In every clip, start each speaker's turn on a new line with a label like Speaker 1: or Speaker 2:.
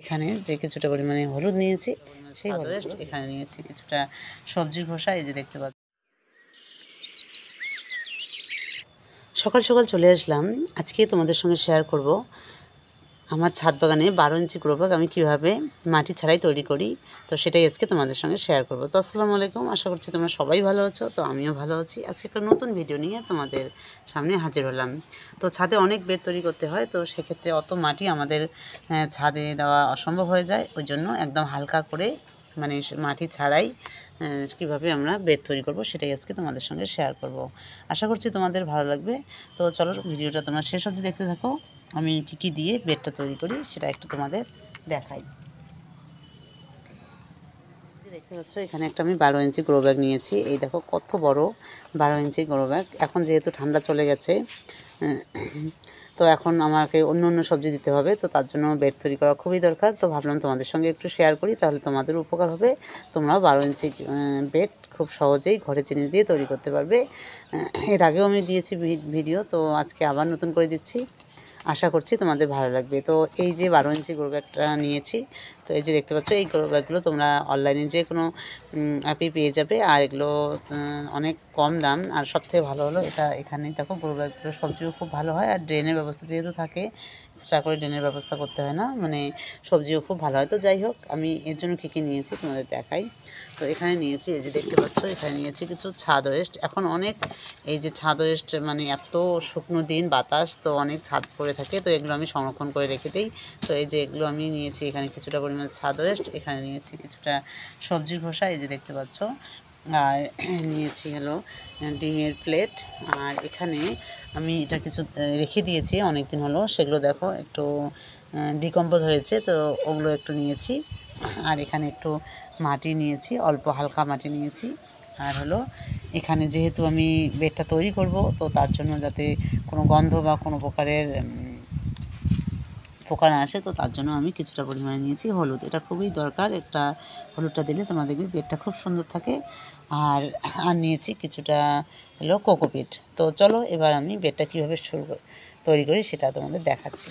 Speaker 1: এখানে যে কিছুটা পরিমাণে হলুদ নিয়েছি সেই হলুদ এখানে নিয়েছি কিছুটা সবজির খোসা, এই যে দেখতে পাচ্ছি। সকাল সকাল চলে আসলাম, আজকে তোমাদের সঙ্গে শেয়ার করব আমার ছাদ বাগানে 12 ইঞ্চি গ্রো ব্যাগ আমি কীভাবে মাটি ছাড়াই তৈরি করি। তো সেটাই আজকে তোমাদের সঙ্গে শেয়ার করব। তো আসসালামু আলাইকুম, আশা করছি তোমরা সবাই ভালো আছো। তো আমিও ভালো আছি। আজকে একটা নতুন ভিডিও নিয়ে তোমাদের সামনে হাজির হলাম। তো ছাদে অনেক বেড তৈরি করতে হয়, তো সেক্ষেত্রে অত মাটি আমাদের ছাদে দেওয়া অসম্ভব হয়ে যায়। ওই জন্য একদম হালকা করে মানে মাটি ছাড়াই কীভাবে আমরা বেড তৈরি করব সেটাই আজকে তোমাদের সঙ্গে শেয়ার করব। আশা করছি তোমাদের ভালো লাগবে। তো চলো ভিডিওটা তোমরা শেষ অবধি দেখতে থাকো। আমি কী দিয়ে বেডটা তৈরি করি সেটা একটু তোমাদের দেখাই। দেখতে পাচ্ছ এখানে একটা আমি 12 ইঞ্চি গ্রো ব্যাগ নিয়েছি। এই দেখো কত বড় 12 ইঞ্চি গ্রো ব্যাগ। এখন যেহেতু ঠান্ডা চলে গেছে, তো এখন আমাকে অন্য অন্য সবজি দিতে হবে, তো তার জন্য বেড তৈরি করা খুবই দরকার। তো ভাবলাম তোমাদের সঙ্গে একটু শেয়ার করি, তাহলে তোমাদের উপকার হবে। তোমরাও 12 ইঞ্চি বেড খুব সহজেই ঘরে জিনিস দিয়ে তৈরি করতে পারবে। এর আগেও আমি দিয়েছি ভিডিও, তো আজকে আবার নতুন করে দিচ্ছি। আশা করছি তোমাদের ভালো লাগবে। তো এই যে 12 ইঞ্চি গ্রো ব্যাগটা নিয়েছি, তো এই যে দেখতে পাচ্ছ এই গ্রো ব্যাগগুলো তোমরা অনলাইনে যে কোনো অ্যাপে পেয়ে যাবে। আর এগুলো অনেক কম দাম। আর সবথেকে ভালো হলো এটা এখানেই দেখো গ্রো ব্যাগগুলো সবজিও খুব ভালো হয়। আর ড্রেনের ব্যবস্থা যেহেতু থাকে, এক্সট্রা করে ড্রেনের ব্যবস্থা করতে হয় না, মানে সবজিও খুব ভালো হয়। তো যাই হোক, আমি এর জন্য কী কী নিয়েছি তোমাদের দেখাই। তো এখানে নিয়েছি, এই যে দেখতে পাচ্ছ এখানে নিয়েছি কিছু ছাদ ওয়েস্ট। এখন অনেক এই যে ছাদ ওয়েস্ট মানে এত শুকনো দিন, বাতাস, তো অনেক ছাদ পড়ে থাকে, তো এগুলো আমি সংরক্ষণ করে রেখে দিই। তো এই যে এগুলো আমি নিয়েছি, এখানে কিছুটা পরিমাণে ছাদ ওয়েস্ট, এখানে নিয়েছি কিছুটা সবজির খোসা, এই যে দেখতে পাচ্ছ। আর নিয়েছি হলো ডিমের প্লেট। আর এখানে আমি এটা কিছু রেখে দিয়েছি অনেক দিন হলো, সেগুলো দেখো একটু ডিকম্পোজ হয়েছে, তো ওগুলো একটু নিয়েছি। আর এখানে একটু মাটি নিয়েছি, অল্প হালকা মাটি নিয়েছি। আর হলো এখানে যেহেতু আমি বেডটা তৈরি করব, তো তার জন্য যাতে কোনো গন্ধ বা কোনো প্রকারের পোকা না আসে, তো তার জন্য আমি কিছুটা পরিমাণে নিয়েছি হলুদ। এটা খুবই দরকার, একটা হলুদটা দিলে তোমার দেখবে বেডটা খুব সুন্দর থাকে। আর নিয়েছি কিছুটা হলো কোকোপিট। তো চলো এবার আমি বেডটা কীভাবে তৈরি করি সেটা তোমাদের দেখাচ্ছি।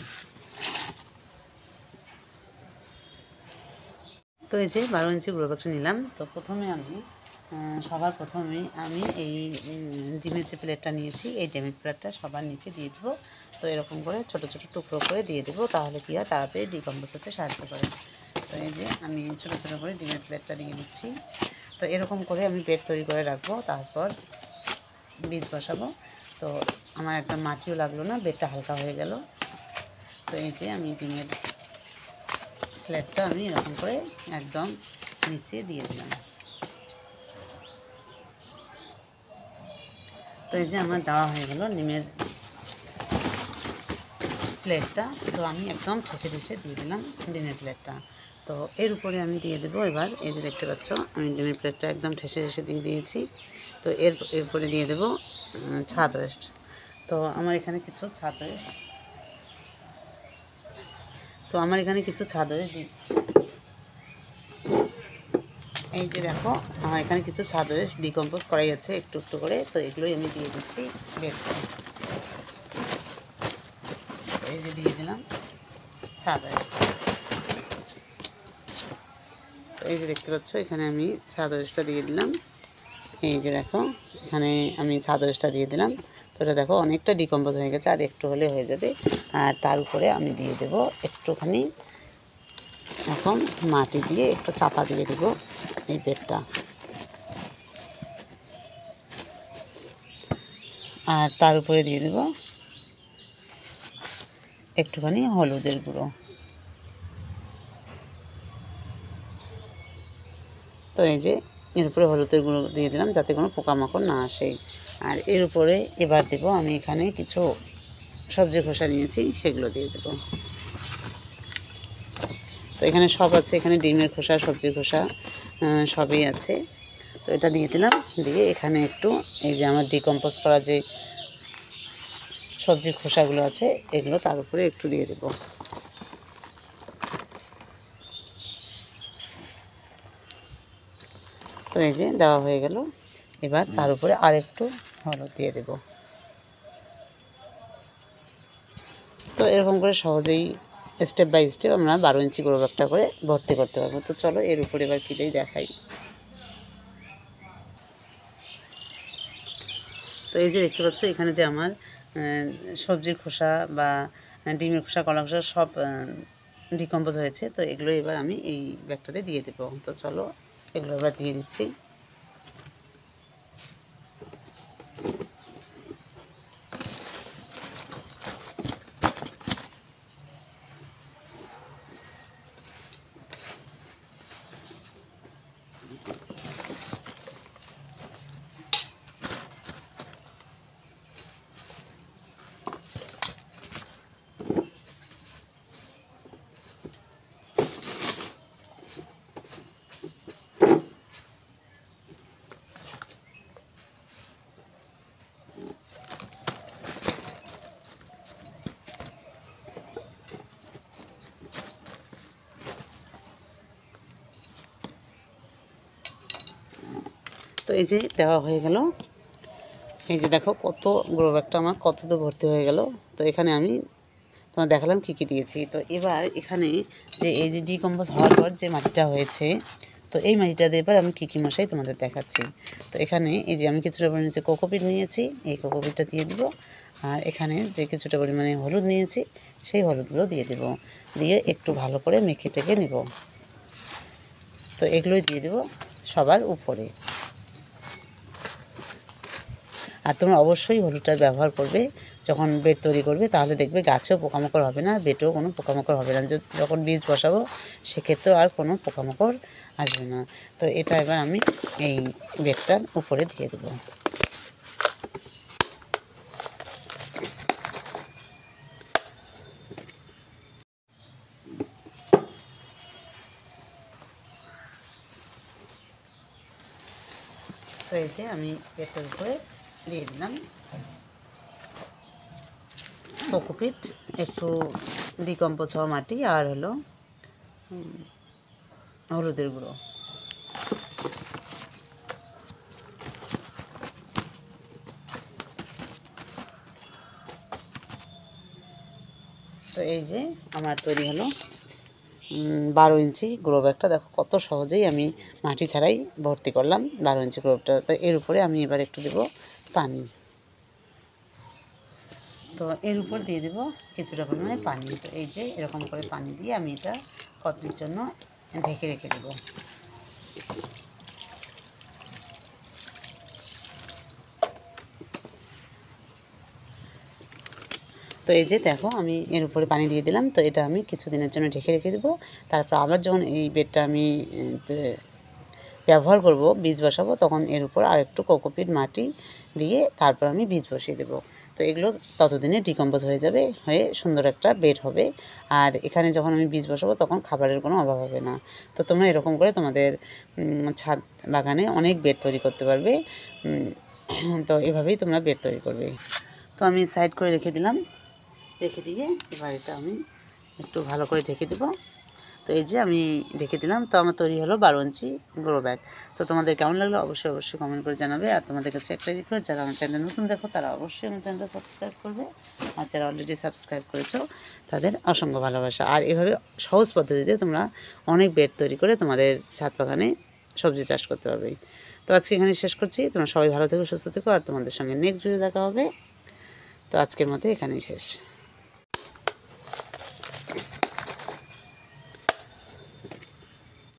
Speaker 1: তো এই যে 12 ইঞ্চি গ্রো ব্যাগটা নিলাম। তো সবার প্রথমে আমি এই ডিমের যে প্লেটটা নিয়েছি, এই ডিমের প্লেটটা সবার নিচে দিয়ে দেবো। তো এরকম করে ছোট ছোট টুকরো করে দিয়ে দেবো, তাহলে কি হয় তাড়াতাড়ি ডিকম্পোজ হতে সাহায্য করে। তো এই যে আমি ছোট ছোট করে ডিমের প্লেটটা দিয়ে দিচ্ছি। তো এরকম করে আমি বেড তৈরি করে রাখবো, তারপর বীজ বসাবো। তো আমার একটা মাটিও লাগলো না, বেডটা হালকা হয়ে গেল। তো এই যে আমি ডিমের প্লেটটা আমি এরকম করে একদম নিচে দিয়ে দিলাম। তো এই যে আমার দেওয়া হয়ে গেল ডিমের প্লেটটা। তো আমি একদম ঠেসে ঠেসে দিয়ে দিলাম ডিমের প্লেটটা। তো এর উপরে আমি দিয়ে দেবো এবার, এই যে দেখতে পাচ্ছ আমি ডিমের প্লেটটা একদম ঠেসে ঠেসে দিয়ে দিয়েছি। তো এরপরে দিয়ে দেবো ছাদ ওয়েস্ট। তো আমার এখানে কিছু ছাদ ওয়েস্ট এই যে দেখো আমার এখানে কিছু ছাদ ওয়েস্ট ডিকম্পোজ করাই আছে একটু একটু করে। তো এগুলোই আমি দিয়ে দিচ্ছি বেডে। এই যে দিয়ে দিলাম ছাদ ওয়েস্ট। তো এই যে দেখতে পাচ্ছ এখানে আমি ছাদ ওয়েস্টটা দিয়ে দিলাম। এই যে দেখো এখানে আমি ছাদ ওয়েস্টটা দিয়ে দিলাম। তো এটা দেখো অনেকটা ডিকম্পোজ হয়ে গেছে, আর একটু হলে হয়ে যাবে। আর তার উপরে আমি দিয়ে দেব একটুখানি এখন মাটি দিয়ে একটু চাপা দিয়ে দেব এই বেডটা। আর তার উপরে দিয়ে দেব একটুখানি হলুদের গুঁড়ো। তো এই যে এর উপরে হলুদের গুঁড়ো দিয়ে দিলাম যাতে কোনো পোকামাকড় না আসে। আর এর উপরে এবার দেব আমি এখানে কিছু সবজি খোসা নিয়েছি, সেগুলো দিয়ে দেব। তো এখানে সব আছে, এখানে ডিমের খোসা, সবজির খোসা সবই আছে। তো এটা দিয়ে দিলাম, দিয়ে এখানে একটু এই যে আমার ডিকম্পোজ করা যে সবজির খোসাগুলো আছে এগুলো তার উপরে একটু দিয়ে দেব। তো এই যে দেওয়া হয়ে গেল। এবার তার উপরে আরেকটু হলুদ দিয়ে দেব। তো এরকম করে সহজেই স্টেপ বাই স্টেপ আমরা 12 ইঞ্চি গ্রো ব্যাগটা করে ভর্তি করতে পারবো। তো চলো এর উপরে এবার ফিরেই দেখাই। তো এই যে দেখতে পাচ্ছ এখানে যে আমার সবজির খোসা বা ডিমের খোসা, কলা খোসা সব ডিকম্পোজ হয়েছে। তো এগুলো এবার আমি এই ব্যাগটাতে দিয়ে দেবো। তো চলো এগুলো এবার দিয়ে দিচ্ছি। তো এই যে দেওয়া হয়ে গেল। এই যে দেখো কত গ্রো ব্যাগটা আমার কত দূর ভর্তি হয়ে গেল। তো এখানে আমি তোমার দেখালাম কী কী দিয়েছি। তো এবার এখানে যে এই যে ডিকম্পোজ হওয়ার পর যে মাটিটা হয়েছে, তো এই মাটিটা দিয়ে এবার আমি কী কী মশাই তোমাদের দেখাচ্ছি। তো এখানে এই যে আমি কিছুটা পরিমাণে যে কোকোপিট নিয়েছি, এই কোকোপিটটা দিয়ে দিব। আর এখানে যে কিছুটা পরিমাণে হলুদ নিয়েছি, সেই হলুদগুলো দিয়ে দেব, দিয়ে একটু ভালো করে মেখে টেকে নেব। তো এগুলোই দিয়ে দেব সবার উপরে। আর তোমরা অবশ্যই হলুদটা ব্যবহার করবে যখন বেড তৈরি করবে, তাহলে দেখবে গাছেও পোকামাকড় হবে না, বেডেও কোনো পোকামাকড় হবে না। যখন বীজ বসাবো সেক্ষেত্রেও আর কোনো পোকামাকড় আসবে না। তো এটা এবার আমি এই বেডটার উপরে দিয়ে দেবো। তো এই যে আমি বেডটার উপরে দিয়ে দিলাম কোকোপিট, একটু ডিকম্পোজ হওয়া মাটি, আর হলো হলুদের গুঁড়ো। তো এই যে আমার তৈরি হলো 12 ইঞ্চি গ্রো ব্যাগটা। দেখো কত সহজেই আমি মাটি ছাড়াই ভর্তি করলাম 12 ইঞ্চি গ্রো ব্যাগটা। তো এর উপরে আমি এবার একটু দেবো পানি। তো এর উপর দিয়ে দেবো কিছুটা পরিমাণে পানি। তো এই যে এরকম করে পানি দিয়ে আমি এটা কতদিনের জন্য ঢেকে রেখে দেবো। তো এই যে দেখো আমি এর উপরে পানি দিয়ে দিলাম। তো এটা আমি কিছুদিনের জন্য ঢেকে রেখে দেবো। তারপর আবার যখন এই বেডটা আমি ব্যবহার করব, বীজ বসাবো, তখন এর উপর আরেকটু কোকোপিট মাটি দিয়ে তারপর আমি বীজ বসিয়ে দেবো। তো এগুলো ততদিনে ডিকম্পোজ হয়ে যাবে, হয়ে সুন্দর একটা বেড হবে। আর এখানে যখন আমি বীজ বসাবো তখন খাবারের কোনো অভাব হবে না। তো তোমরা এরকম করে তোমাদের ছাদ বাগানে অনেক বেড তৈরি করতে পারবে। তো এভাবেই তোমরা বেড তৈরি করবে। তো আমি সাইড করে রেখে দিলাম, রেখে দিয়ে এবার এটা আমি একটু ভালো করে ঢেকে দেবো। তো এই যে আমি ঢেকে দিলাম। তো আমার তৈরি হলো 12 ইঞ্চি গ্রো ব্যাগ। তো তোমাদের কেমন লাগলো অবশ্যই কমেন্ট করে জানাবে। আর তোমাদের কাছে একটা রিকোয়েস্ট, যারা আমার চ্যানেল নতুন দেখো তারা অবশ্যই আমার চ্যানেলটা সাবস্ক্রাইব করবে। আর যারা অলরেডি সাবস্ক্রাইব করেছো তাদের অসংখ্য ভালোবাসা। আর এভাবে সহজ পদ্ধতিতে তোমরা অনেক বেড তৈরি করে তোমাদের ছাদ বাগানে সবজি চাষ করতে পারবে। তো আজকে এখানে শেষ করছি। তোমরা সবাই ভালো থেকো, সুস্থ থেকো। আর তোমাদের সঙ্গে নেক্সট ভিডিও দেখা হবে। তো আজকের মতো এখানেই শেষ।